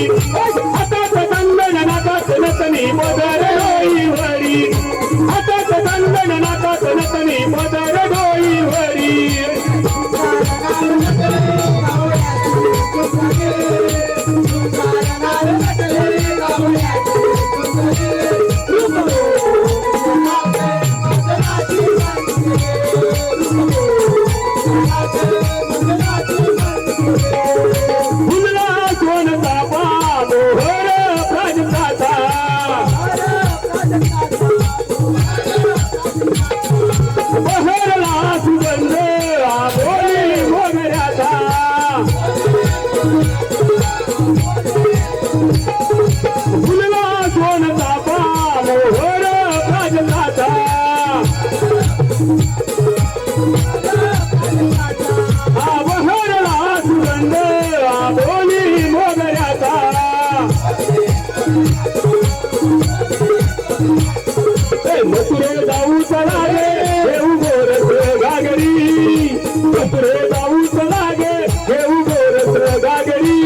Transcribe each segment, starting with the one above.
हातात कंगन नाकात नतनी पदर डोईवरी हातात कंगन नाकात नतनी पदर डोईवरी मथुरे जाऊ चला गे घेऊ गोरस गागरी मथुरे जाऊ चला गे घेऊ गोरस गागरी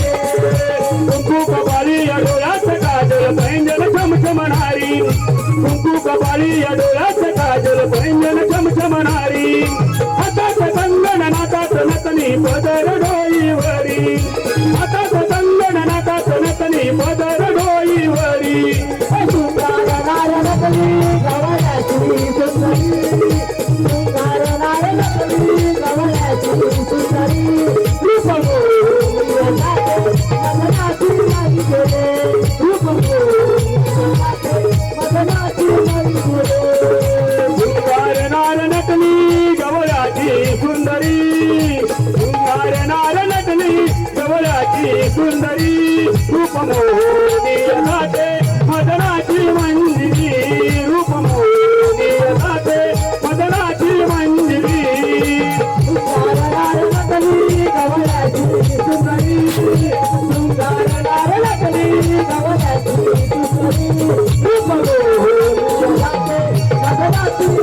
कुंकू कपाळी या डोळ्यात काजल पैंजन चमचमणारी कुंकू कपाळी या डोळ्यात काजल पैंजन चमचमणारी हातात कंगन नाकात नतनी पदर डोईवरी हातात कंगन नाकात नतनी पदर डोईवरी सुंदर नार नकली गवळ्याची सुंदरी सुंदर नार नकली गवळ्याची सुंदरी मदनाची माई गेले मदनाची माई गेले सुंदर नार नकली गवळ्याची सुंदरी सुंदर नार नकली गवळ्याची सुंदरी रूप मोहिनी नाचे